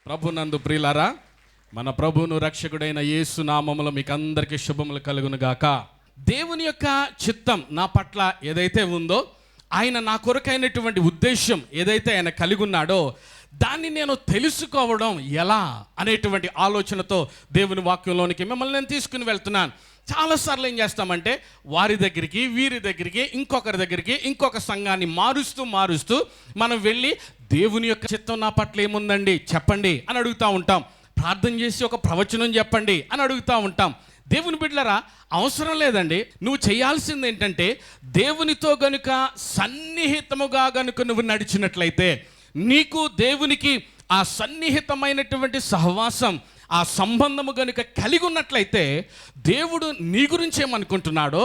ప్రభునందు ప్రియులారా, మన ప్రభువును రక్షకుడైన యేసు నామములో మీకు అందరికీ శుభములు కలుగును గాక. దేవుని యొక్క చిత్తం నా పట్ల ఏదైతే ఉందో, ఆయన నా కొరకైనటువంటి ఉద్దేశం ఏదైతే ఆయన కలిగి ఉన్నాడో దాన్ని నేను తెలుసుకోవడం ఎలా అనేటువంటి ఆలోచనతో దేవుని వాక్యంలోనికి మిమ్మల్ని నేను తీసుకుని వెళ్తున్నాను. చాలాసార్లు ఏం చేస్తామంటే వారి దగ్గరికి వీరి దగ్గరికి ఇంకొకరి దగ్గరికి ఇంకొక సంఘాన్ని మారుస్తూ మనం వెళ్ళి దేవుని యొక్క చిత్తం నా పట్ల ఏముందండి చెప్పండి అని అడుగుతూ ఉంటాం. ప్రార్థన చేసి ఒక ప్రవచనం చెప్పండి అని అడుగుతూ ఉంటాం. దేవుని బిడ్డలారా, అవసరం లేదండి. నువ్వు చేయాల్సింది ఏంటంటే దేవునితో గనుక సన్నిహితముగా గనుక నువ్వు నడిచినట్లయితే, నీకు దేవునికి ఆ సన్నిహితమైనటువంటి సహవాసం, ఆ సంబంధము గనుక కలిగి ఉన్నట్లయితే, దేవుడు నీ గురించి ఏమనుకుంటున్నాడో,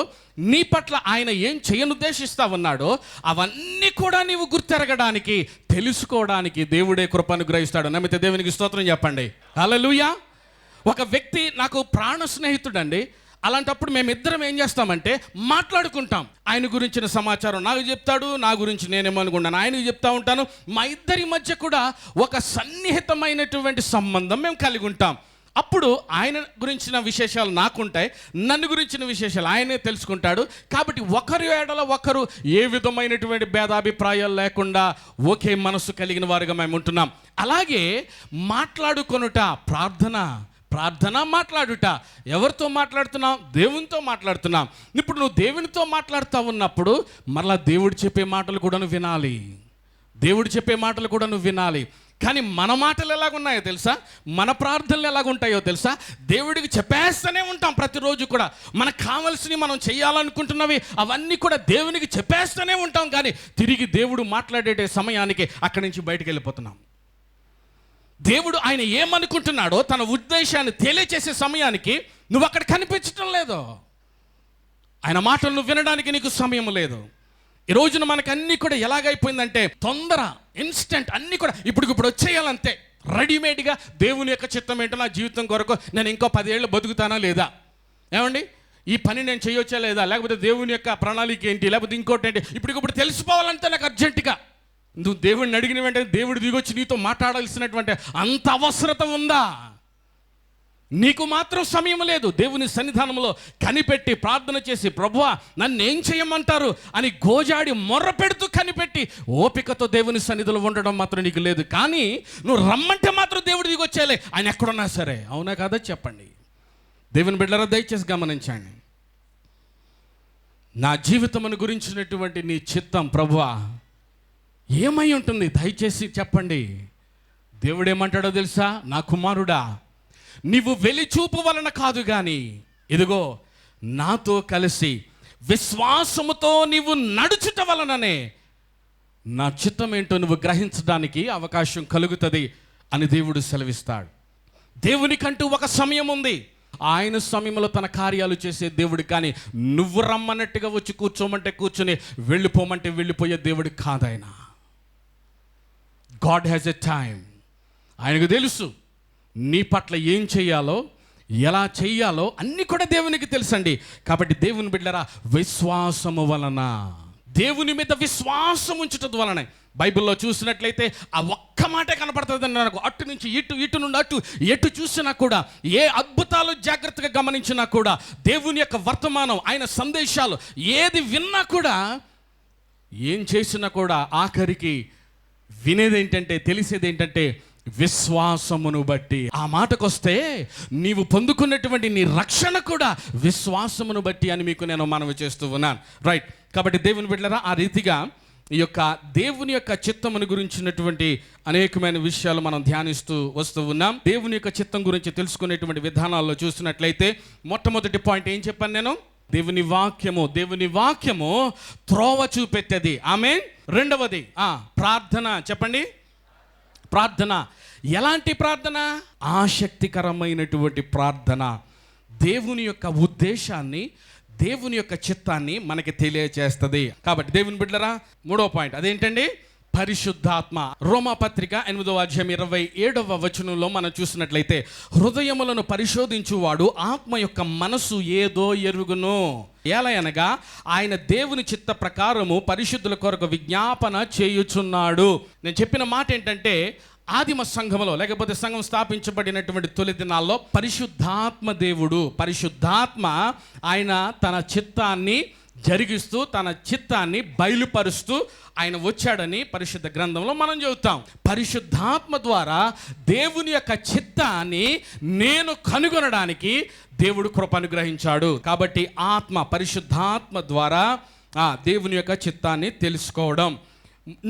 నీ పట్ల ఆయన ఏం చేయనుద్దేశిస్తా ఉన్నాడో అవన్నీ కూడా నీవు గుర్తెరగడానికి, తెలుసుకోవడానికి దేవుడే కృప అనుగ్రహిస్తాడు. నమ్మితే దేవునికి స్తోత్రం చెప్పండి. హల్లెలూయా. ఒక వ్యక్తి నాకు ప్రాణ స్నేహితుడండి. అలాంటప్పుడు మేమిద్దరం ఏం చేస్తామంటే మాట్లాడుకుంటాం. ఆయన గురించిన సమాచారం నాకు చెప్తాడు, నా గురించి నేనేమనుకున్నాను ఆయనకు చెప్తా ఉంటాను. మా ఇద్దరి మధ్య కూడా ఒక సన్నిహితమైనటువంటి సంబంధం మేము కలిగి ఉంటాం. అప్పుడు ఆయన గురించిన విశేషాలు నాకుంటాయి, నన్ను గురించిన విశేషాలు ఆయనే తెలుసుకుంటాడు. కాబట్టి ఒకరి ఎడల ఒకరు ఏ విధమైనటువంటి భేదాభిప్రాయాలు లేకుండా ఒకే మనసు కలిగిన వారుగా మేము ఉంటున్నాం. అలాగే మాట్లాడుకొనుట, ప్రార్థన మాట్లాడుట. ఎవరితో మాట్లాడుతున్నాం? దేవునితో మాట్లాడుతున్నాం. ఇప్పుడు నువ్వు దేవునితో మాట్లాడుతూ ఉన్నప్పుడు మరలా దేవుడు చెప్పే మాటలు కూడా నువ్వు వినాలి. కానీ మన మాటలు ఎలాగున్నాయో తెలుసా? మన ప్రార్థనలు ఎలాగుంటాయో తెలుసా? దేవుడికి చెప్పేస్తూనే ఉంటాం ప్రతిరోజు కూడా. మనకు కావాల్సినవి, మనం చేయాలనుకుంటున్నవి అవన్నీ కూడా దేవునికి చెప్పేస్తూనే ఉంటాం. కానీ తిరిగి దేవుడు మాట్లాడే సమయానికి అక్కడి నుంచి బయటికి వెళ్ళిపోతున్నాం. దేవుడు ఆయన ఏమనుకుంటున్నాడో తన ఉద్దేశాన్ని తెలియచేసే సమయానికి నువ్వు అక్కడ కనిపించటం లేదు. ఆయన మాటలు నువ్వు వినడానికి నీకు సమయం లేదు. ఈ రోజున మనకు అన్నీ కూడా ఎలాగైపోయిందంటే తొందర, ఇన్స్టెంట్, అన్నీ కూడా ఇప్పుడు వచ్చేయాలంతే. రెడీమేడ్గా దేవుని యొక్క చిత్తం ఏంటో నా జీవితం కొరకు నేను ఇంకో 10 ఏళ్ళు బతుకుతానా లేదా, ఏమండి ఈ పని నేను చేయొచ్చా లేదా, లేకపోతే దేవుని యొక్క ప్రణాళిక ఏంటి, లేకపోతే ఇంకోటి ఏంటి, ఇప్పుడు తెలిసిపోవాలంటే నాకు అర్జెంటుగా. నువ్వు దేవుడిని అడిగిన వెంటనే దేవుడు దిగొచ్చి నీతో మాట్లాడాల్సినటువంటి అంత అవసరత ఉందా? నీకు మాత్రం సమయం లేదు. దేవుని సన్నిధానంలో కనిపెట్టి ప్రార్థన చేసి, ప్రభువా నన్ను ఏం చేయమంటారు అని గోజాడి మొర్ర పెడుతూ కనిపెట్టి ఓపికతో దేవుని సన్నిధిలో ఉండడం మాత్రం నీకు లేదు. కానీ నువ్వు రమ్మంటే మాత్రం దేవుడు దిగొచ్చేలే, ఆయన ఎక్కడున్నా సరే. అవునా కాదా చెప్పండి. దేవుని బిడ్డలారా, దయచేసి గమనించండి. నా జీవితమును గురించినటువంటి నీ చిత్తం ప్రభువా ఏమై ఉంటుంది? దయచేసి చెప్పండి. దేవుడు ఏమంటాడో తెలుసా? నా కుమారుడా, నీవు వెలిచూపు వలన కాదు కానీ ఇదిగో నాతో కలిసి విశ్వాసముతో నీవు నడుచుట వలననే నా చిత్తం ఏంటో నువ్వు గ్రహించడానికి అవకాశం కలుగుతుంది అని దేవుడు సెలవిస్తాడు. దేవునికంటూ ఒక సమయం ఉంది. ఆయన సమయంలో తన కార్యాలు చేసే దేవుడు. కానీ నువ్వు రమ్మన్నట్టుగా వచ్చి కూర్చోమంటే కూర్చొని, వెళ్ళిపోమంటే వెళ్ళిపోయే దేవుడు కాదాయన. God has a time. ఆయనకు తెలుసు నీ పట్ల ఏం చేయాలో, ఎలా చేయాలో అన్నీ కూడా దేవునికి తెలుసండి. కాబట్టి దేవుని బిడ్డలారా, విశ్వాసము వలన, దేవుని మీద విశ్వాసం ఉంచుట వలన, బైబిల్లో చూసినట్లయితే ఆ ఒక్క మాటే కనపడుతుంది నాకు. అటు నుంచి ఇటు నుండి అటు, ఎటు చూసినా కూడా, ఏ అద్భుతాలు జాగ్రత్తగా గమనించినా కూడా, దేవుని యొక్క వర్తమానం, ఆయన సందేశాలు ఏది విన్నా కూడా, ఏం చేసినా కూడా ఆఖరికి వినేది ఏంటంటే, తెలిసేది ఏంటంటే విశ్వాసమును బట్టి. ఆ మాటకొస్తే నీవు పొందుకున్నటువంటి నీ రక్షణ కూడా విశ్వాసమును బట్టి అని మీకు నేను మనవి చేస్తూ ఉన్నాను. రైట్. కాబట్టి దేవుని బిడ్డలారా, ఆ రీతిగా ఈ యొక్క దేవుని యొక్క చిత్తమును గురించినటువంటి అనేకమైన విషయాలు మనం ధ్యానిస్తూ వస్తూ ఉన్నాం. దేవుని యొక్క చిత్తం గురించి తెలుసుకునేటువంటి విధానాల్లో చూసినట్లయితే మొట్టమొదటి పాయింట్ ఏం చెప్పాను నేను? దేవుని వాక్యము త్రోవ చూపెట్టేది. ఆమేన్. రెండవది ప్రార్థన. చెప్పండి. ప్రార్థన. ఎలాంటి ప్రార్థన? ఆసక్తికరమైనటువంటి ప్రార్థన. దేవుని యొక్క ఉద్దేశాన్ని, దేవుని యొక్క చిత్తాన్ని మనకి తెలియచేస్తుంది. కాబట్టి దేవుని బిడ్డలారా, మూడో పాయింట్ అదేంటండి? పరిశుద్ధాత్మ. రోమాపత్రిక 8వ అధ్యాయం 27వ వచనంలో మనం చూసినట్లయితే, హృదయములను పరిశోధించువాడు ఆత్మ యొక్క మనసు ఏదో ఎరుగును. ఎలా అనగా ఆయన దేవుని చిత్త ప్రకారము పరిశుద్ధుల కొరకు విజ్ఞాపన చేయుచున్నాడు. నేను చెప్పిన మాట ఏంటంటే, ఆదిమ సంఘంలో లేకపోతే సంఘం స్థాపించబడినటువంటి తొలి దినాల్లో పరిశుద్ధాత్మ దేవుడు, పరిశుద్ధాత్మ ఆయన తన చిత్తాన్ని జరిగిస్తూ తన చిత్తాన్ని బయలుపరుస్తూ ఆయన వచ్చాడని పరిశుద్ధ గ్రంథంలో మనం చదువుతాం. పరిశుద్ధాత్మ ద్వారా దేవుని యొక్క చిత్తాన్ని నేను కనుగొనడానికి దేవుడు కృప అనుగ్రహించాడు. కాబట్టి ఆత్మ, పరిశుద్ధాత్మ ద్వారా దేవుని యొక్క చిత్తాన్ని తెలుసుకోవడం.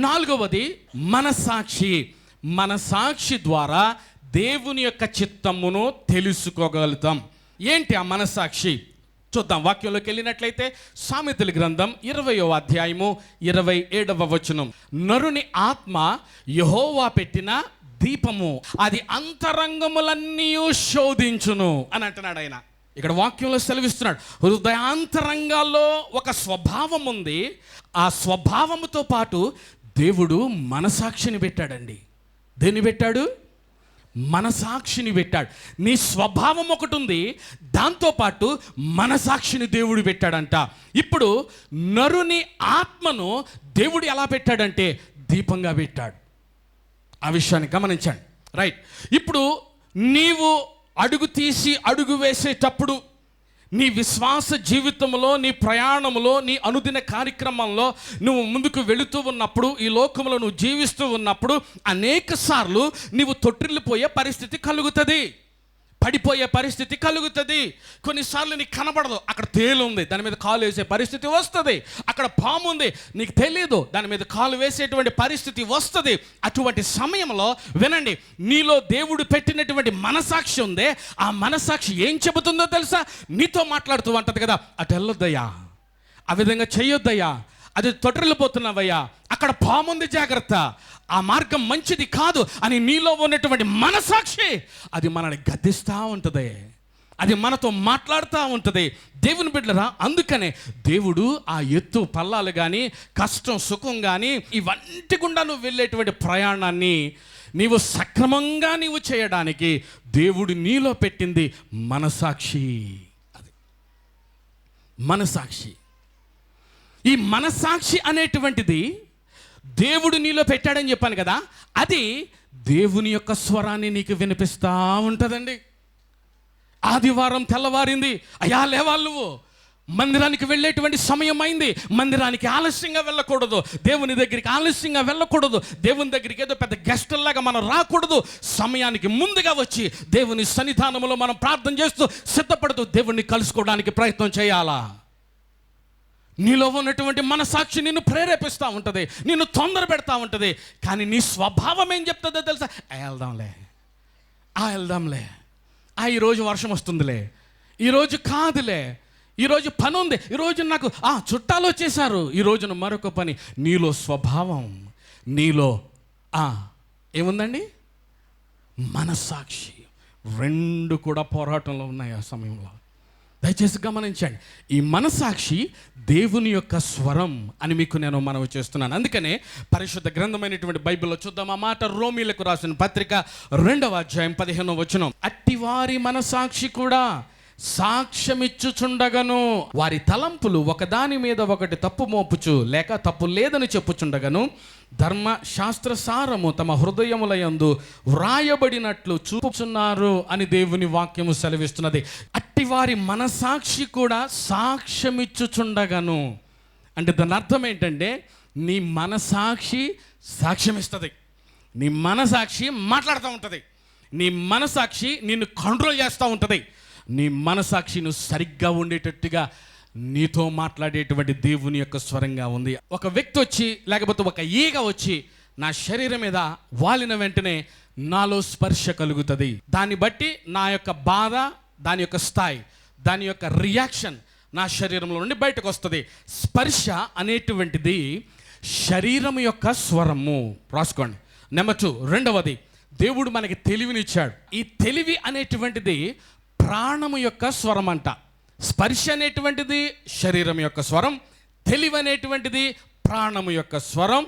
నాలుగవది మనసాక్షి. మనసాక్షి ద్వారా దేవుని యొక్క చిత్తమును తెలుసుకోగలుగుతాం. ఏంటి ఆ మనసాక్షి? చూద్దాం. వాక్యంలోకి వెళ్ళినట్లయితే సామెతల గ్రంథం 20వ అధ్యాయము 27వ వచనం. నరుని ఆత్మ యెహోవా పెట్టిన దీపము, అది అంతరంగములన్నీ శోధించును అని అంటున్నాడు ఆయన. ఇక్కడ వాక్యంలో సెలవిస్తున్నాడు, హృదయాంతరంగాల్లో ఒక స్వభావం ఉంది. ఆ స్వభావముతో పాటు దేవుడు మనసాక్షిని పెట్టాడండి. దేన్ని పెట్టాడు? మనసాక్షిని పెట్టాడు. నీ స్వభావం ఒకటి ఉంది, దాంతోపాటు మనసాక్షిని దేవుడు పెట్టాడంట. ఇప్పుడు నరుని ఆత్మను దేవుడు ఎలా పెట్టాడంటే దీపంగా పెట్టాడు. ఆ విషయాన్ని గమనించండి. రైట్. ఇప్పుడు నీవు అడుగు తీసి అడుగు వేసేటప్పుడు నీ విశ్వాస జీవితంలో, నీ ప్రయాణంలో, నీ అనుదిన కార్యక్రమంలో నువ్వు ముందుకు వెళుతూ ఉన్నప్పుడు, ఈ లోకంలో నువ్వు జీవిస్తూ ఉన్నప్పుడు అనేక సార్లు నీవు తొట్టిల్లిపోయే పరిస్థితి కలుగుతుంది, పడిపోయే పరిస్థితి కలుగుతుంది. కొన్నిసార్లు నీకు కనబడదు, అక్కడ తేలు ఉంది, దాని మీద కాలు వేసే పరిస్థితి వస్తుంది. అక్కడ పాము ఉంది, నీకు తెలియదు, దాని మీద కాలు వేసేటువంటి పరిస్థితి వస్తుంది. అటువంటి సమయంలో వినండి, నీలో దేవుడు పెట్టినటువంటి మనసాక్షి ఉందే, ఆ మనసాక్షి ఏం చెబుతుందో తెలుసా? నీతో మాట్లాడుతూ ఉంటుంది కదా, అటు వెళ్ళొద్దయ్యా, ఆ విధంగా చెయ్యొద్దయ్యా, అది తొట్టిల్లిపోతున్నావయ్యా, అక్కడ పాముంది, జాగ్రత్త, ఆ మార్గం మంచిది కాదు అని నీలో ఉన్నటువంటి మనసాక్షి అది మనల్ని గద్దిస్తూ ఉంటుంది, అది మనతో మాట్లాడుతూ ఉంటుంది. దేవుని బిడ్డలారా, అందుకనే దేవుడు ఆ ఎత్తు పల్లాలు కానీ, కష్టం సుఖం కానీ, ఇవన్నీ గుండా నువ్వు వెళ్ళేటువంటి ప్రయాణాన్ని నీవు సక్రమంగా నీవు చేయడానికి దేవుడు నీలో పెట్టింది మనసాక్షి. అది మనసాక్షి. ఈ మనసాక్షి అనేటువంటిది దేవుడు నీలో పెట్టాడని చెప్పాను కదా, అది దేవుని యొక్క స్వరాన్ని నీకు వినిపిస్తూ ఉంటుందండి. ఆదివారం తెల్లవారింది, అయ్యా లేవాలి, నువ్వు మందిరానికి వెళ్ళేటువంటి సమయం అయింది, మందిరానికి ఆలస్యంగా వెళ్ళకూడదు, దేవుని దగ్గరికి ఆలస్యంగా వెళ్ళకూడదు, దేవుని దగ్గరికి ఏదో పెద్ద గెస్టుల్లాగా మనం రాకూడదు. సమయానికి ముందుగా వచ్చి దేవుని సన్నిధానంలో మనం ప్రార్థన చేస్తూ సిద్ధపడుతూ దేవుణ్ణి కలుసుకోవడానికి ప్రయత్నం చేయాలా. నీలో ఉన్నటువంటి మనసాక్షి నిన్ను ప్రేరేపిస్తూ ఉంటుంది, నిన్ను తొందర పెడతా ఉంటుంది. కానీ నీ స్వభావం ఏం చెప్తుందో తెలుసా? వెళ్దాంలే, ఈరోజు వర్షం వస్తుందిలే, ఈరోజు కాదులే, ఈరోజు పని ఉంది, ఈరోజు నాకు చుట్టాలు వచ్చేసారు, ఈరోజున మరొక పని. నీలో స్వభావం, నీలో ఏముందండి? మనసాక్షి. రెండు కూడా పోరాటంలో ఉన్నాయి ఆ సమయంలో. దయచేసి గమనించండి, ఈ మనసాక్షి దేవుని యొక్క స్వరం అని మీకు నేను మనవి చేస్తున్నాను. అందుకనే పరిశుద్ధ గ్రంథమైనటువంటి బైబిల్లో చూద్దాం ఆ మాట. రోమీలకు రాసిన పత్రిక 2వ అధ్యాయం 15వ వచనం. అట్టివారి మనసాక్షి కూడా సాక్ష్యమిచ్చుచుండగను, వారి తలంపులు ఒకదాని మీద ఒకటి తప్పు మోపుచు లేక తప్పు లేదని చెప్పుచుండగను, ధర్మశాస్త్ర సారము తమ హృదయములయందు వ్రాయబడినట్లు చూపుచున్నారు అని దేవుని వాక్యము సెలవిస్తున్నది. అట్టివారి మనసాక్షి కూడా సాక్ష్యమిచ్చుచుండగను అంటే దాని అర్థం ఏంటంటే, నీ మనసాక్షి సాక్ష్యమిస్తుంది, నీ మనసాక్షి మాట్లాడుతూ ఉంటుంది, నీ మనసాక్షి నిన్ను కంట్రోల్ చేస్తూ ఉంటుంది, నీ మనసాక్షి నువ్వు సరిగ్గా ఉండేటట్టుగా నీతో మాట్లాడేటువంటి దేవుని యొక్క స్వరంగా ఉంది. ఒక వ్యక్తి వచ్చి లేకపోతే ఒక ఈగ వచ్చి నా శరీరం మీద వాలిన వెంటనే నాలో స్పర్శ కలుగుతుంది. దాన్ని బట్టి నా యొక్క బాధ, దాని యొక్క స్థాయి, దాని యొక్క రియాక్షన్ నా శరీరంలో నుండి బయటకు వస్తుంది. స్పర్శ అనేటువంటిది శరీరం యొక్క స్వరము. రాసుకోండి. నెంబర్ 2, రెండవది, దేవుడు మనకి తెలివినిచ్చాడు. ఈ తెలివి అనేటువంటిది ప్రాణము యొక్క స్వరం అంట. స్పర్శ అనేటువంటిది శరీరం యొక్క స్వరం, తెలివి అనేటువంటిది ప్రాణము యొక్క స్వరం.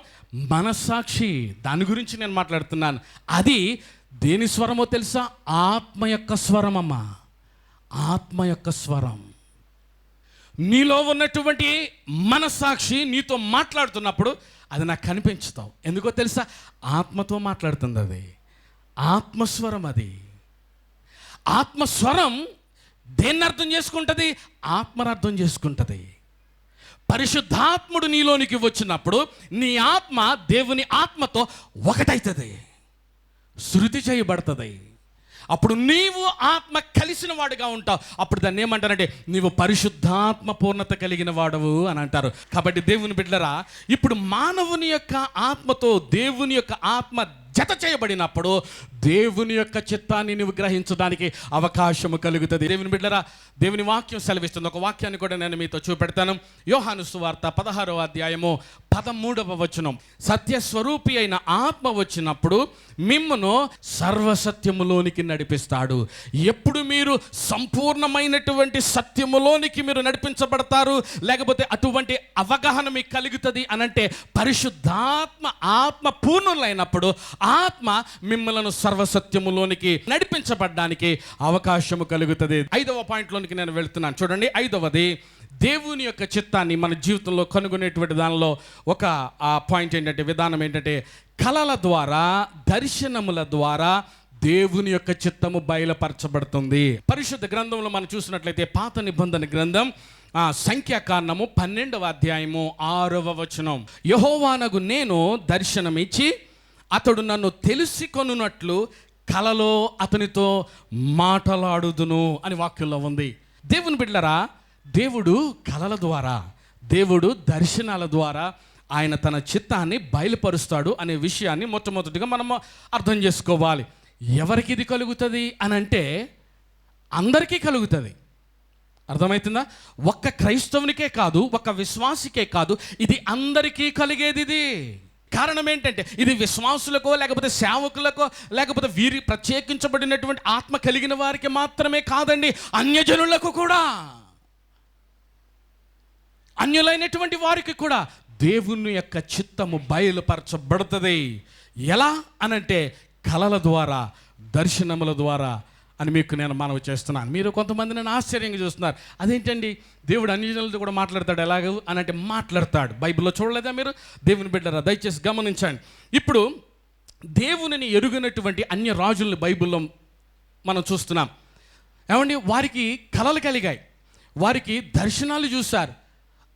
మనసాక్షి, దాని గురించి నేను మాట్లాడుతున్నాను. అది దేని స్వరమో తెలుసా? ఆత్మ యొక్క స్వరం అమ్మా, ఆత్మ యొక్క స్వరం. నీలో ఉన్నటువంటి మనసాక్షి నీతో మాట్లాడుతున్నప్పుడు అది నాకు కనిపించుతావు. ఎందుకో తెలుసా? ఆత్మతో మాట్లాడుతుంది అది. ఆత్మస్వరం. అది ఆత్మస్వరం దేన్ని అర్థం చేసుకుంటుంది? ఆత్మను అర్థం చేసుకుంటుంది. పరిశుద్ధాత్ముడు నీలోనికి వచ్చినప్పుడు నీ ఆత్మ దేవుని ఆత్మతో ఒకటవుతుంది, శృతి చేయబడుతుంది. అప్పుడు నీవు ఆత్మ కలిసిన వాడుగా ఉంటావు. అప్పుడు దాన్ని ఏమంటారంటే నీవు పరిశుద్ధాత్మ పూర్ణత కలిగిన వాడవు అని అంటారు. కాబట్టి దేవుని బిడ్డలారా, ఇప్పుడు మానవుని యొక్క ఆత్మతో దేవుని యొక్క ఆత్మ జత చేయబడినప్పుడు దేవుని యొక్క చిత్తాన్ని నువ్వు గ్రహించడానికి అవకాశము కలుగుతుంది. దేవుని బిడ్డలారా, దేవుని వాక్యం సెలవిస్తుంది. ఒక వాక్యాన్ని కూడా నేను మీతో చూపెడతాను. యోహాను సువార్త 16వ అధ్యాయము 13వ వచనం. సత్యస్వరూపి అయిన ఆత్మ వచ్చినప్పుడు మిమ్మును సర్వసత్యములోనికి నడిపిస్తాడు. ఎప్పుడు మీరు సంపూర్ణమైనటువంటి సత్యములోనికి మీరు నడిపించబడతారు, లేకపోతే అటువంటి అవగాహన మీకు కలుగుతుంది అనంటే పరిశుద్ధాత్మ ఆత్మ పూర్ణులైనప్పుడు ఆత్మ మిమ్మల్ని సర్వసత్యములోనికి నడిపించబడ్డానికి అవకాశము కలుగుతుంది. 5వ పాయింట్లోనికి నేను వెళ్తున్నాను. చూడండి, 5వది దేవుని యొక్క చిత్తాన్ని మన జీవితంలో కనుగొనేటువంటి దానిలో ఒక పాయింట్ ఏంటంటే, విధానం ఏంటంటే, కళల ద్వారా, దర్శనముల ద్వారా దేవుని యొక్క చిత్తము బయలుపరచబడుతుంది. పరిశుద్ధ గ్రంథంలో మనం చూసినట్లయితే పాత నిబంధన గ్రంథం సంఖ్యాకాండము 12వ అధ్యాయము 6వ వచనం. యెహోవానగు నేను దర్శనమిచ్చి అతడు నన్ను తెలుసుకొనున్నట్లు కలలో అతనితో మాటలాడుదును అని వాక్యంలో ఉంది. దేవుని బిడ్డలారా, దేవుడు కలల ద్వారా, దేవుడు దర్శనాల ద్వారా ఆయన తన చిత్తాన్ని బయలుపరుస్తాడు అనే విషయాన్ని మొట్టమొదటిగా మనం అర్థం చేసుకోవాలి. ఎవరికి ఇది కలుగుతుంది అని అంటే అందరికీ కలుగుతుంది. అర్థమవుతుందా? ఒక్క క్రైస్తవునికే కాదు, ఒక్క విశ్వాసికే కాదు, ఇది అందరికీ కలిగేది. ఇది కారణం ఏంటంటే ఇది విశ్వాసులకో లేకపోతే సేవకులకో లేకపోతే వీరి ప్రత్యేకించబడినటువంటి ఆత్మ కలిగిన వారికి మాత్రమే కాదండి, అన్యజనులకు కూడా, అన్యులైనటువంటి వారికి కూడా దేవుని యొక్క చిత్తము బయలుపరచబడుతుంది. ఎలా అనంటే కలల ద్వారా, దర్శనముల ద్వారా అని మీకు నేను మనవి చేస్తున్నాను. మీరు కొంతమంది నన్ను ఆశ్చర్యంగా చూస్తున్నారు. అదేంటండి, దేవుడు అన్యజనులతో కూడా మాట్లాడతాడు ఎలాగూ అని అంటే మాట్లాడతాడు. బైబిల్లో చూడలేదా మీరు? దేవుని బిడ్డరా, దయచేసి గమనించండి. ఇప్పుడు దేవునిని ఎరుగినటువంటి అన్య రాజుల్ని బైబిల్లో మనం చూస్తున్నాం. ఏమండి, వారికి కలలు కలిగాయి, వారికి దర్శనాలు చూశారు.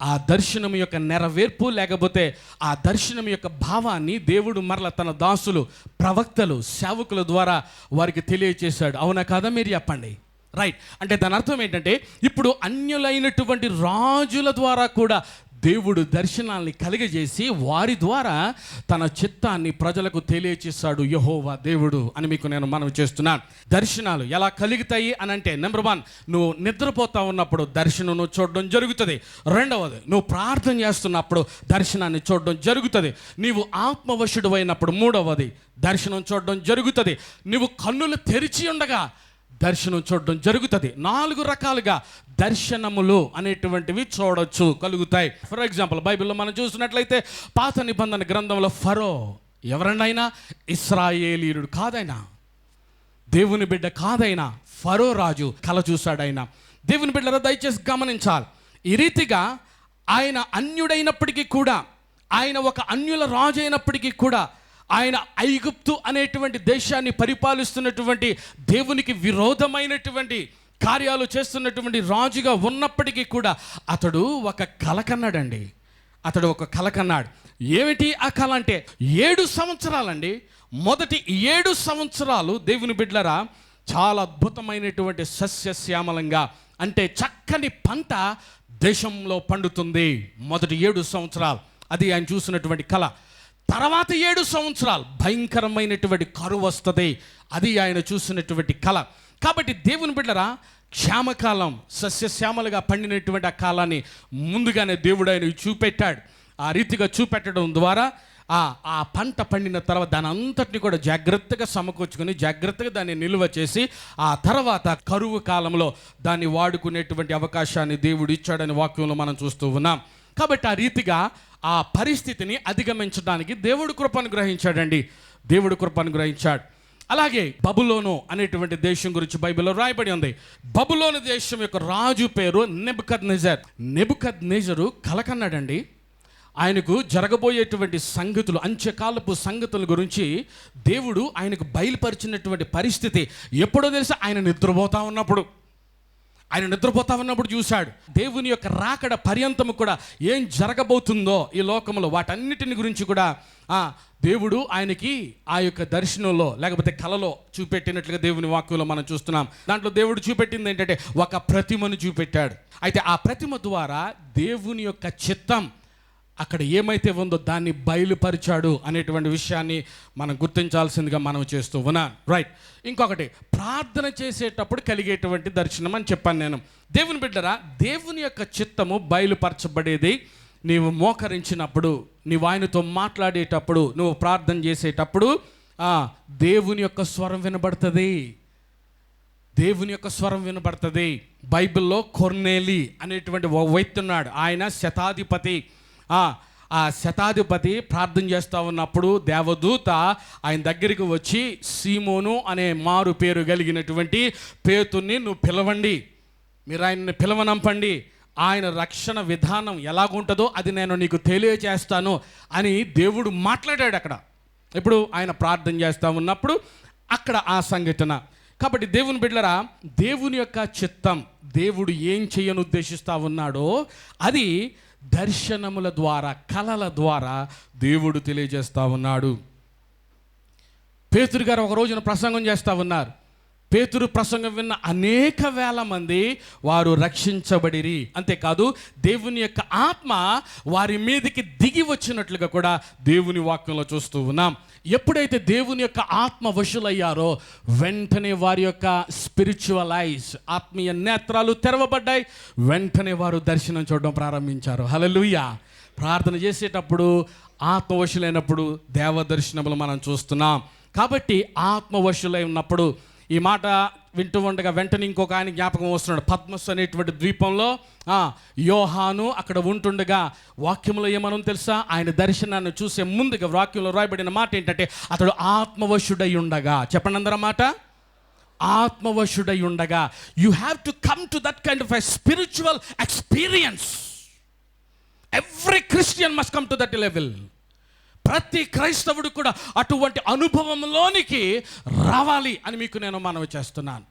ఆ దర్శనం యొక్క నెరవేర్పు లేకపోతే ఆ దర్శనం యొక్క భావాన్ని దేవుడు మరల తన దాసులు, ప్రవక్తలు, సేవకుల ద్వారా వారికి తెలియచేశాడు. అవునా కాదా? మీరు చెప్పండి. రైట్. అంటే దాని అర్థం ఏంటంటే ఇప్పుడు అన్యులైనటువంటి రాజుల ద్వారా కూడా దేవుడు దర్శనాల్ని కలిగజేసి వారి ద్వారా తన చిత్తాన్ని ప్రజలకు తెలియచేశాడు యెహోవా దేవుడు అని మీకు నేను మనవి చేస్తున్నాను. దర్శనాలు ఎలా కలుగుతాయి అని అంటే, నెంబర్ 1, నువ్వు నిద్రపోతా ఉన్నప్పుడు దర్శనం నువ్వు చూడడం జరుగుతుంది. రెండవది, నువ్వు ప్రార్థన చేస్తున్నప్పుడు దర్శనాన్ని చూడడం జరుగుతుంది. నీవు ఆత్మవశుడు అయినప్పుడు మూడవది దర్శనం చూడడం జరుగుతుంది. నువ్వు కన్నులు తెరిచి ఉండగా దర్శనం చూడడం జరుగుతుంది. 4 రకాలుగా దర్శనములు అనేటువంటివి చూడొచ్చు, కలుగుతాయి. ఫర్ ఎగ్జాంపుల్ బైబిల్లో మనం చూసినట్లయితే పాత నిబంధన గ్రంథంలో ఫరో ఎవరన్నా ఇశ్రాయేలీయుడు కాదైనా, దేవుని బిడ్డ కాదైనా ఫరో రాజు కల చూశాడు. ఆయన దేవుని బిడ్డలో దయచేసి గమనించాలి. ఈ రీతిగా ఆయన అన్యుడైనప్పటికీ కూడా, ఆయన ఒక అన్యుల రాజు అయినప్పటికీ కూడా, ఆయన ఐగుప్తు అనేటువంటి దేశాన్ని పరిపాలిస్తున్నటువంటి దేవునికి విరోధమైనటువంటి కార్యాలు చేస్తున్నటువంటి రాజుగా ఉన్నప్పటికీ కూడా అతడు ఒక కల కన్నాడండి. అతడు ఒక కల కన్నాడు. ఏమిటి ఆ కల అంటే 7 సంవత్సరాలండి. మొదటి 7 సంవత్సరాలు దేవుని బిడ్డలారా చాలా అద్భుతమైనటువంటి సస్యశ్యామలంగా, అంటే చక్కని పంట దేశంలో పండుతుంది. మొదటి 7 సంవత్సరాలు అది ఆయన చూసినటువంటి కల. తర్వాత 7 సంవత్సరాలు భయంకరమైనటువంటి కరువు వస్తుంది, అది ఆయన చూసినటువంటి కల. కాబట్టి దేవుని బిడ్డరా క్షామకాలం, సస్యశ్యామలుగా పండినటువంటి ఆ కాలాన్ని ముందుగానే దేవుడు ఆయన చూపెట్టాడు. ఆ రీతిగా చూపెట్టడం ద్వారా ఆ పంట పండిన తర్వాత దాని అంతటిని కూడా జాగ్రత్తగా సమకూర్చుకొని జాగ్రత్తగా దాన్ని నిల్వ చేసి ఆ తర్వాత కరువు కాలంలో దాన్ని వాడుకునేటువంటి అవకాశాన్ని దేవుడు ఇచ్చాడని వాక్యంలో మనం చూస్తూ ఉన్నాం. కాబట్టి ఆ రీతిగా ఆ పరిస్థితిని అధిగమించడానికి దేవుడు కృపను గ్రహించాడండి. దేవుడు కృపను గ్రహించాడు. అలాగే బబులోను అనేటువంటి దేశం గురించి బైబిల్లో రాయబడి ఉంది. బబులోను దేశం యొక్క రాజు పేరు నెబుకద్నెజర్. నెబుకద్నెజరు కలకన్నాడండి. ఆయనకు జరగబోయేటువంటి సంగతులు, అంత్యకాలపు సంగతుల గురించి దేవుడు ఆయనకు బయలుపరిచినటువంటి పరిస్థితి ఎప్పుడో తెలుసా? ఆయన నిద్రపోతా ఉన్నప్పుడు చూశాడు. దేవుని యొక్క రాకడ పర్యంతము కూడా ఏం జరగబోతుందో ఈ లోకంలో వాటన్నిటిని గురించి కూడా దేవుడు ఆయనకి ఆ యొక్క దర్శనంలో లేకపోతే కలలో చూపెట్టినట్లుగా దేవుని వాక్యంలో మనం చూస్తున్నాం. దాంట్లో దేవుడు చూపెట్టింది ఏంటంటే ఒక ప్రతిమను చూపెట్టాడు. అయితే ఆ ప్రతిమ ద్వారా దేవుని యొక్క చిత్తం అక్కడ ఏమైతే ఉందో దాన్ని బయలుపరిచాడు అనేటువంటి విషయాన్ని మనం గుర్తించాల్సిందిగా మనం చేస్తూ ఉన్నాం. రైట్. ఇంకొకటి, ప్రార్థన చేసేటప్పుడు కలిగేటువంటి దర్శనం అని చెప్పాను నేను. దేవుని బిడ్డరా, దేవుని యొక్క చిత్తము బయలుపరచబడేది నీవు మోకరించినప్పుడు, నీవు ఆయనతో మాట్లాడేటప్పుడు, నువ్వు ప్రార్థన చేసేటప్పుడు దేవుని యొక్క స్వరం వినబడుతుంది. దేవుని యొక్క స్వరం వినబడుతుంది. బైబిల్లో కొర్నేలి అనేటువంటి ఒక వ్యక్తి ఉన్నాడు. ఆయన శతాధిపతి. ఆ శతాధిపతి ప్రార్థన చేస్తూ ఉన్నప్పుడు దేవదూత ఆయన దగ్గరికి వచ్చి, సీమోను అనే మారు పేరు కలిగినటువంటి పేతుర్ని నువ్వు పిలవండి, మీరు ఆయన్ని పిలవనంపండి, ఆయన రక్షణ విధానం ఎలాగుంటుందో అది నేను నీకు తెలియజేస్తాను అని దేవుడు మాట్లాడాడు అక్కడ. ఇప్పుడు ఆయన ప్రార్థన చేస్తూ ఉన్నప్పుడు అక్కడ ఆ సంఘటన. కాబట్టి దేవుని బిడ్డలారా, దేవుని యొక్క చిత్తం, దేవుడు ఏం చేయను ఉద్దేశిస్తూ ఉన్నాడో అది దర్శనముల ద్వారా, కలల ద్వారా దేవుడు తెలియజేస్తూ ఉన్నాడు. పేతురు గారు ఒక రోజున ప్రసంగం చేస్తూ ఉన్నారు. పేతురు ప్రసంగం విన్న అనేక వేల మంది వారు రక్షించబడిరి. అంతేకాదు దేవుని యొక్క ఆత్మ వారి మీదకి దిగి వచ్చినట్లుగా కూడా దేవుని వాక్యంలో చూస్తూ ఉన్నాం. ఎప్పుడైతే దేవుని యొక్క ఆత్మ వశులయ్యారో వెంటనే వారి యొక్క స్పిరిచువల్ ఐస్, ఆత్మీయ నేత్రాలు తెరవబడ్డాయి. వెంటనే వారు దర్శనం చూడడం ప్రారంభించారు. హల్లెలూయా. ప్రార్థన చేసేటప్పుడు ఆత్మవశులైనప్పుడు దేవదర్శనములు మనం చూస్తున్నాం. కాబట్టి ఆత్మవశులై ఉన్నప్పుడు, ఈ మాట వింటూ ఉండగా వెంటనే ఇంకొక ఆయన జ్ఞాపకం వస్తున్నాడు. పద్మస్ అనేటువంటి ద్వీపంలో యోహాను అక్కడ ఉంటుండగా వాక్యంలో ఏమనం తెలుసా? ఆయన దర్శనాన్ని చూసే ముందుగా వాక్యంలో రాయబడిన మాట ఏంటంటే అతడు ఆత్మవశుడై ఉండగా. చెప్పండి అందరూ మాట, ఆత్మవశుడై ఉండగా. You have to come to that kind of a spiritual experience. Every Christian must come to that level. ప్రతి క్రైస్తవుడు కూడా అటువంటి అనుభవంలోనికి రావాలి అని మీకు నేను మనవి చేస్తున్నాను.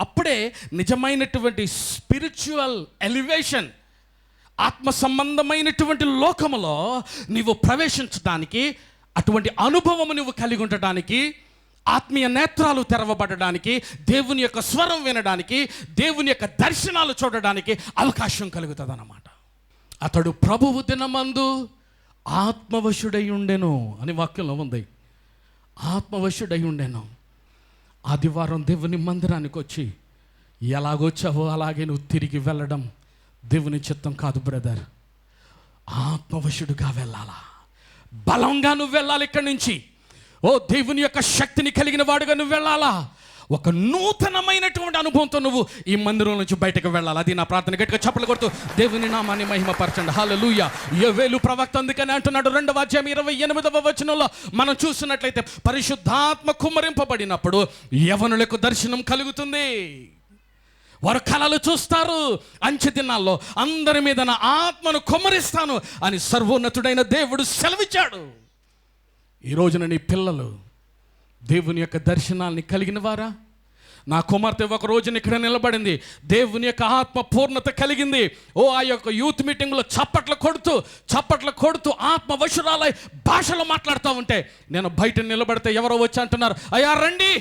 అప్పుడే నిజమైనటువంటి స్పిరిచువల్ ఎలివేషన్, ఆత్మ సంబంధమైనటువంటి లోకములో నీవు ప్రవేశించడానికి, అటువంటి అనుభవము నువ్వు కలిగి ఉండటానికి, ఆత్మీయ నేత్రాలు తెరవబడడానికి, దేవుని యొక్క స్వరం వినడానికి, దేవుని యొక్క దర్శనాలు చూడడానికి అవకాశం కలుగుతుంది అన్నమాట. అతడు ప్రభువు దినమందు ఆత్మవశుడై ఉండెను అని వాక్యంలో ఉంది. ఆత్మవశుడై ఉండెను. ఆదివారం దేవుని మందిరానికి వచ్చి ఎలాగొచ్చావో అలాగే నువ్వు తిరిగి వెళ్ళడం దేవుని చిత్తం కాదు బ్రదర్. ఆత్మవశుడుగా వెళ్ళాలా, బలంగా నువ్వు వెళ్ళాలి. ఇక్కడి నుంచి దేవుని యొక్క శక్తిని కలిగిన వాడుగా నువ్వు వెళ్ళాలా. ఒక నూతనమైనటువంటి అనుభవంతో నువ్వు ఈ మందిరం నుంచి బయటకు వెళ్ళాలి. అది నా ప్రార్థన. గట్టిగా చప్పట్లు కొడుతూ దేవుని నామాన్ని మహిమపరచండి. హల్లెలూయా. యోవేలు ప్రవక్త అందుకని అంటున్నాడు 2వ అధ్యాయం 28వ వచనంలో మనం చూసినట్లయితే, పరిశుద్ధాత్మ కుమ్మరింపబడినప్పుడు యవనులకు దర్శనం కలుగుతుంది, వారు కలలు చూస్తారు. అంచె దినాల్లో అందరి మీద నా ఆత్మను కుమ్మరిస్తాను అని సర్వోన్నతుడైన దేవుడు సెలవిచ్చాడు. ఈ రోజున నీ పిల్లలు దేవుని యొక్క దర్శనాల్ని కలిగిన వారా? నా కుమార్తె ఒక రోజున ఇక్కడ నిలబడింది, దేవుని యొక్క ఆత్మ పూర్ణత కలిగింది. ఆ యొక్క యూత్ మీటింగ్లో చప్పట్లు కొడుతూ ఆత్మ వశురాలై భాషలో మాట్లాడుతూ ఉంటే, నేను బయట నిలబడితే ఎవరో వచ్చి అంటున్నారు, అయ్యా రండి,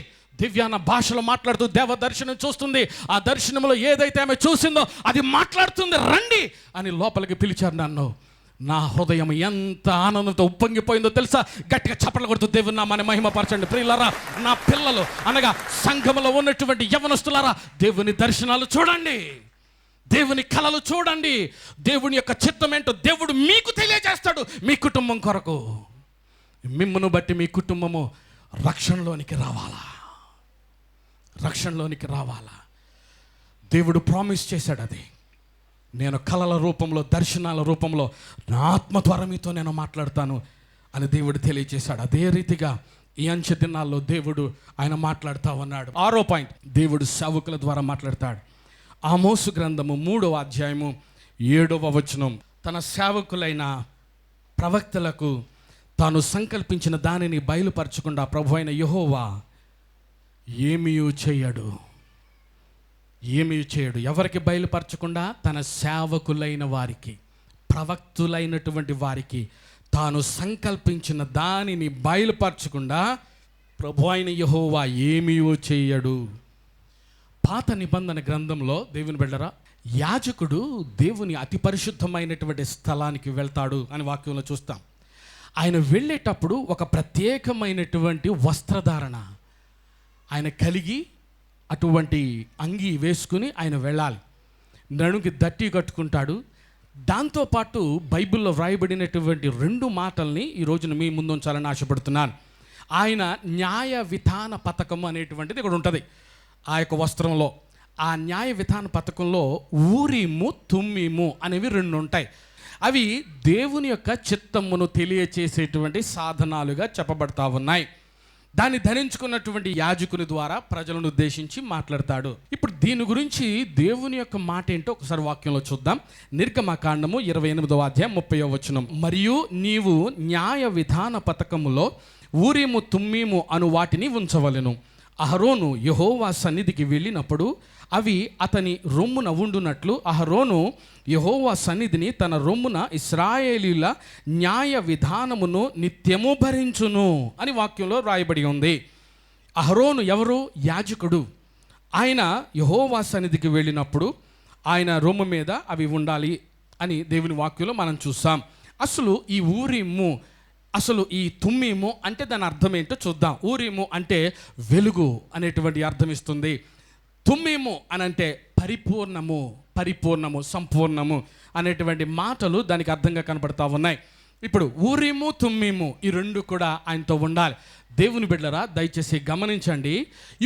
దివ్యాన భాషలో మాట్లాడుతూ దేవ దర్శనం చూస్తుంది, ఆ దర్శనంలో ఏదైతే ఆమె చూసిందో అది మాట్లాడుతుంది, రండి అని లోపలికి పిలిచారు నన్ను. నా హృదయం ఎంత ఆనందంతో ఉప్పొంగిపోయిందో తెలుసా? గట్టిగా చప్పట్లు కొడుతూ దేవుని నామాన్ని మహిమపరచండి. ప్రియులారా, నా పిల్లలు అనగా సంఘములో ఉన్నటువంటి యవనస్తులారా, దేవుని దర్శనాలు చూడండి, దేవుని కలలు చూడండి. దేవుని యొక్క చిత్తం ఏంటో దేవుడు మీకు తెలియజేస్తాడు. మీ కుటుంబం కొరకు, మిమ్మును బట్టి మీ కుటుంబము రక్షణలోనికి రావాలా. దేవుడు ప్రామిస్ చేశాడు. అది నేను కలల రూపంలో, దర్శనాల రూపంలో నా ఆత్మ ద్వారా మీతో నేను మాట్లాడతాను అని దేవుడు తెలియజేశాడు. అదే రీతిగా ఈ అంచె దినాల్లో దేవుడు ఆయన మాట్లాడుతూ ఉన్నాడు. 6వ పాయింట్, దేవుడు సేవకుల ద్వారా మాట్లాడతాడు. ఆమోసు గ్రంథము 3వ అధ్యాయము 7వ వచనం, తన సేవకులైన ప్రవక్తలకు తాను సంకల్పించిన దానిని బయలుపరచకుండా ప్రభు అయిన యెహోవా ఏమీ చేయడు. ఎవరికి బయలుపరచకుండా? తన సేవకులైన వారికి, ప్రవక్తులైనటువంటి వారికి తాను సంకల్పించిన దానిని బయలుపరచకుండా ప్రభు అయిన యెహోవా ఏమీ చేయడు. పాత నిబంధన గ్రంథంలో దేవుని బిడ్డరా, యాజకుడు దేవుని అతి పరిశుద్ధమైనటువంటి స్థలానికి వెళ్తాడు అని వాక్యంలో చూస్తాం. ఆయన వెళ్ళేటప్పుడు ఒక ప్రత్యేకమైనటువంటి వస్త్రధారణ ఆయన కలిగి, అటువంటి అంగీ వేసుకుని ఆయన వెళ్ళాలి. నడుముకి దట్టి కట్టుకుంటాడు. దాంతోపాటు బైబిల్లో వ్రాయబడినటువంటి 2 మాటల్ని ఈ రోజున మీ ముందు ఉంచాలని ఆశపడుతున్నాను. ఆయన న్యాయ విధాన పథకం అనేటువంటిది ఇక్కడ ఉంటుంది. ఆ యొక్క వస్త్రంలో, ఆ న్యాయ విధాన పథకంలో ఊరీము, తుమ్మీము అనేవి 2 ఉంటాయి. అవి దేవుని యొక్క చిత్తమును తెలియచేసేటువంటి సాధనాలుగా చెప్పబడతా ఉన్నాయి. దాన్ని ధరించుకున్నటువంటి యాజకుని ద్వారా ప్రజలను ఉద్దేశించి మాట్లాడతాడు. ఇప్పుడు దీని గురించి దేవుని యొక్క మాట ఏంటో ఒకసారి వాక్యంలో చూద్దాం. నిర్గమకాండము 28వ అధ్యాయం 30వ వచనం. మరియు నీవు న్యాయ విధాన పథకములో ఊరీము, తుమ్మీము అను వాటిని ఉంచవలెను. అహరోను యెహోవా సన్నిధికి వెళ్ళినప్పుడు అవి అతని రొమ్మున ఉండునట్లు అహరోను యెహోవా సన్నిధిని తన రొమ్మున ఇశ్రాయేలీల న్యాయ విధానమును నిత్యము భరించును అని వాక్యంలో రాయబడి ఉంది. అహరోను ఎవరు? యాజకుడు. ఆయన యెహోవా సన్నిధికి వెళ్ళినప్పుడు ఆయన రొమ్ము మీద అవి ఉండాలి అని దేవుని వాక్యంలో మనం చూసాం. అసలు ఈ ఊరీము, అసలు ఈ తుమ్మీము అంటే దాని అర్థం ఏంటో చూద్దాం. ఊరీము అంటే వెలుగు అనేటువంటి అర్థం ఇస్తుంది. తుమ్మీము అని అంటే పరిపూర్ణము, సంపూర్ణము అనేటువంటి మాటలు దానికి అర్థంగా కనపడతా ఉన్నాయి. ఇప్పుడు ఊరీము, తుమ్మీము ఈ 2 కూడా ఆయనతో ఉండాలి. దేవుని బిడ్డలారా, దయచేసి గమనించండి.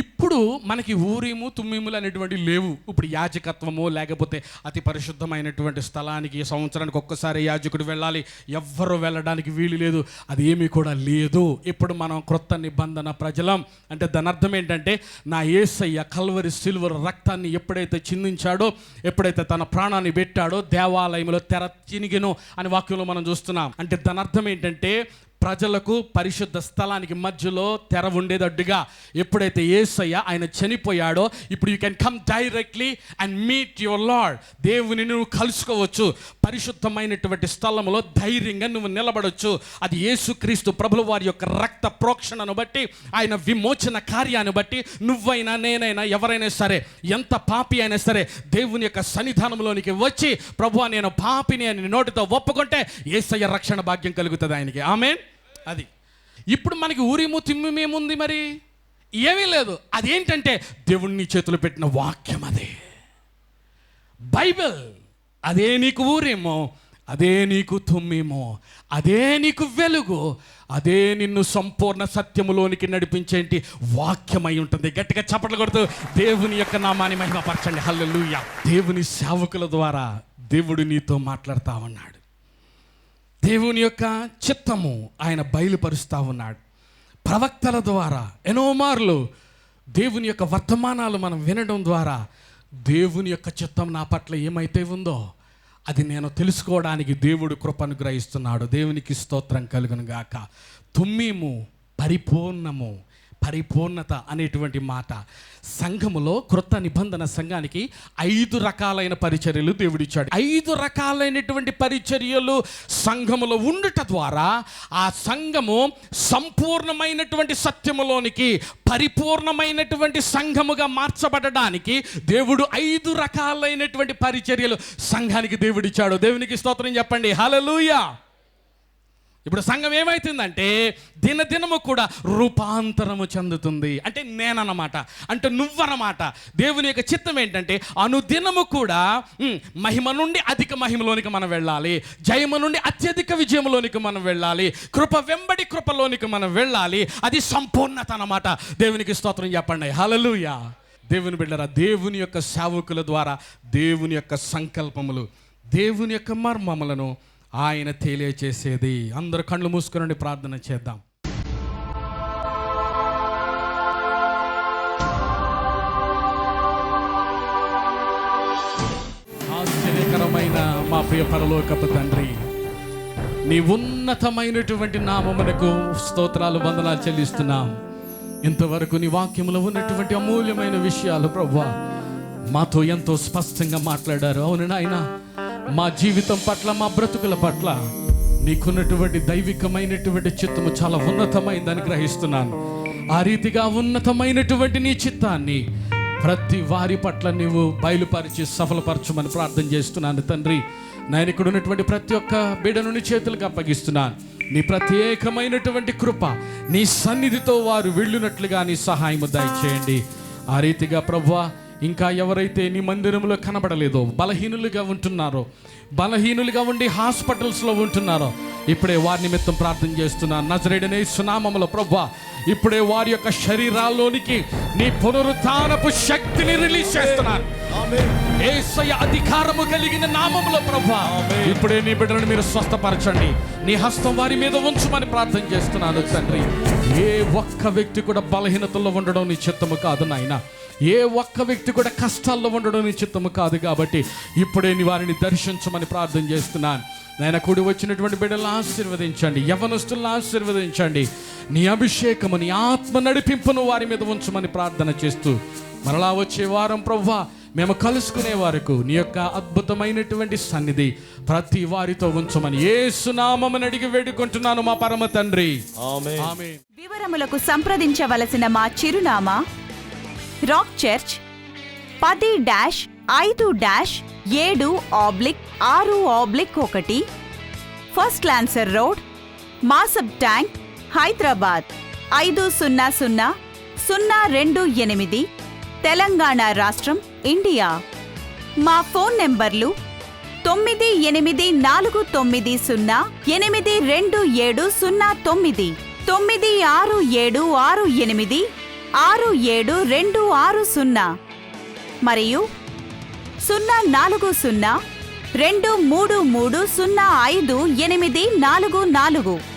ఇప్పుడు మనకి ఊరీము, తుమ్మీములు అనేటువంటి లేవు. ఇప్పుడు యాజకత్వము లేకపోతే అతి పరిశుద్ధమైనటువంటి స్థలానికి సంవత్సరానికి ఒక్కసారి యాజకుడు వెళ్ళాలి, ఎవ్వరు వెళ్ళడానికి వీలు లేదు, అది ఏమీ కూడా లేదు. ఇప్పుడు మనం క్రొత్త నిబంధన ప్రజలం. అంటే దాని అర్థం ఏంటంటే, నా యేసయ్య కల్వరి సిల్వర్ రక్తాన్ని ఎప్పుడైతే చిందించాడో, ఎప్పుడైతే తన ప్రాణాన్ని పెట్టాడో, దేవాలయంలో తెర చినిగెను అని వాక్యంలో మనం చూస్తున్నాం. అంటే దాని అర్థం ఏంటంటే, ప్రజలకు పరిశుద్ధ స్థలానికి మధ్యలో తెర ఉండేటట్టుగా ఎప్పుడైతే యేసయ్య ఆయన చనిపోయాడో, ఇప్పుడు you can come directly and meet your lord. దేవుని నువ్వు కలుసుకోవచ్చు. పరిశుద్ధమైనటువంటి స్థలంలో ధైర్యంగా నువ్వు నిలబడవచ్చు. అది యేసుక్రీస్తు ప్రభుల వారి యొక్క రక్త ప్రోక్షణను బట్టి, ఆయన విమోచన కార్యాన్ని బట్టి నువ్వైనా, నేనైనా, ఎవరైనా సరే, ఎంత పాపి అయినా సరే దేవుని యొక్క సన్నిధానంలోనికి వచ్చి ప్రభువా నేను పాపిని అని నోటితో ఒప్పుకుంటే యేసయ్య రక్షణ భాగ్యం కలుగుతుంది ఆయనకి. ఆమేన్. అది ఇప్పుడు మనకి ఊరీము, తుమ్మీము ఏముంది? మరి ఏమీ లేదు. అదేంటంటే దేవుణ్ణి చేతులు పెట్టిన వాక్యం, అదే బైబిల్. అదే నీకు ఊరీము, అదే నీకు తుమ్మీము, అదే నీకు వెలుగు, అదే నిన్ను సంపూర్ణ సత్యములోనికి నడిపించేంటి వాక్యమై ఉంటుంది. గట్టిగా చప్పట్లు కొడుతూ దేవుని యొక్క నామాన్ని మహిమపరచండి. హల్లెలూయా. దేవుని సేవకుల ద్వారా దేవుడు నీతో మాట్లాడుతూ ఉన్నాడు. దేవుని యొక్క చిత్తము ఆయన బయలుపరుస్తూ ఉన్నాడు. ప్రవక్తల ద్వారా ఎన్నో మార్లు దేవుని యొక్క వర్తమానాలు మనం వినడం ద్వారా దేవుని యొక్క చిత్తం నా పట్ల ఏమైతే ఉందో అది నేను తెలుసుకోవడానికి దేవుడు కృపను గ్రహిస్తున్నాడు. దేవునికి స్తోత్రం కలుగును గాక. తుమ్మీము పరిపూర్ణత అనేటువంటి మాట. సంఘములో క్రొత్త నిబంధన సంఘానికి 5 రకాలైన పరిచర్యలు దేవుడిచ్చాడు. 5 రకాలైనటువంటి పరిచర్యలు సంఘములో ఉండుట ద్వారా ఆ సంఘము సంపూర్ణమైనటువంటి సత్యములోనికి, పరిపూర్ణమైనటువంటి సంఘముగా మార్చబడడానికి దేవుడు 5 రకాలైనటువంటి పరిచర్యలు సంఘానికి దేవుడిచ్చాడు. దేవునికి స్తోత్రం చెప్పండి. హల్లెలూయా. ఇప్పుడు సంఘం ఏమవుతుందంటే దినదినము కూడా రూపాంతరము చెందుతుంది. అంటే నేనన్నమాట, అంటే నువ్వన్నమాట. దేవుని యొక్క చిత్తం ఏంటంటే అనుదినము కూడా మహిమ నుండి అధిక మహిమలోనికి మనం వెళ్ళాలి, జయము నుండి అత్యధిక విజయంలోనికి మనం వెళ్ళాలి, కృప వెంబడి కృపలోనికి మనం వెళ్ళాలి. అది సంపూర్ణత అన్నమాట. దేవునికి స్తోత్రం చెప్పండి. హల్లెలూయా. దేవుని బిడ్డరా, దేవుని యొక్క సేవకుల ద్వారా దేవుని యొక్క సంకల్పములు, దేవుని యొక్క మర్మములను ఆయన తెలియచేసేది. అందరూ కళ్ళు మూసుకుని ప్రార్థన చేద్దాం. ఆశ్చర్యకరమైన మా ప్రియ పరలోకపు తండ్రి, నీ ఉన్నతమైనటువంటి నామమునకు స్తోత్రాలు, వందనాలు చెల్లిస్తున్నాం. ఇంతవరకు నీ వాక్యములో ఉన్నటువంటి అమూల్యమైన విషయాలు ప్రభువా మాతో ఎంతో స్పష్టంగా మాట్లాడారు. అవును నాయన, మా జీవితం పట్ల, మా బ్రతుకుల పట్ల నీకున్నటువంటి దైవికమైనటువంటి చిత్తము చాలా ఉన్నతమైందని గ్రహిస్తున్నాను. ఆ రీతిగా ఉన్నతమైనటువంటి నీ చిత్తాన్ని ప్రతి వారి పట్ల నీవు బయలుపరిచి సఫలపరచమని ప్రార్థన చేస్తున్నాను తండ్రి. నేను ఇక్కడ ఉన్నటువంటి ప్రతి ఒక్క బిడ్డను నీ చేతులకు అప్పగిస్తున్నాను. నీ ప్రత్యేకమైనటువంటి కృప, నీ సన్నిధితో వారు వెళ్ళినట్లుగా నీ సహాయము దయచేయండి. ఆ రీతిగా ప్రభువా, ఇంకా ఎవరైతే నీ మందిరంలో కనబడలేదో, బలహీనులుగా ఉంటున్నారో, బలహీనులుగా ఉండి హాస్పిటల్స్లో ఉంటున్నారో, ఇప్పుడే వారి నిమిత్తం ప్రార్థన చేస్తున్నాను. నజరేయుడైన యేసు నామములో ప్రభువా, ఇప్పుడే వారి యొక్క శరీరాల్లోనికి నీ పునరుత్థానపు శక్తిని రిలీజ్ చేస్తున్నాను. యేసయ్య అధికారము కలిగిన నామములో ప్రభువా, ఇప్పుడే నీ బిడ్డలను మీరు స్వస్థపరచండి. నీ హస్తం వారి మీద ఉంచమని ప్రార్థన చేస్తున్నాను తండ్రి. ఏ ఒక్క వ్యక్తి కూడా బలహీనతల్లో ఉండడం నీ చిత్తము కాదు నాయన. ఏ ఒక్క వ్యక్తి కూడా కష్టాల్లో ఉండడం నీ చిత్తము కాదు. కాబట్టి ఇప్పుడే నీ వారిని దర్శించమని ప్రార్థన చేస్తున్నాను. నాయన, కూడి వచ్చినటువంటి బిడ్డలను ఆశీర్వదించండి, యవ్వనస్తులను ఆశీర్వదించండి. నీ అభిషేకము, నీ ఆత్మ నడిపింపును వారి మీద ఉంచమని ప్రార్థన చేస్తూ, మరలా వచ్చే వారం ప్రభువా మేము కలుసుకునే వరకు నీ యొక్క అద్భుతమైనటువంటి సన్నిధి ప్రతి వారితో ఉంచమని యేసు నామమున అడిగి వేడుకుంటున్నాను మా పరమ తండ్రి, ఆమేన్. వివరములకు సంప్రదించవలసిన మా చిరునామా rock church 10-5-7-6/1 first lancer road, Masab tank, Hyderabad 500028, Telangana రాష్ట్రం, ఇండియా. మా ఫోన్ నెంబర్లు 9849082709, 967686867260 మరియు 04023305844.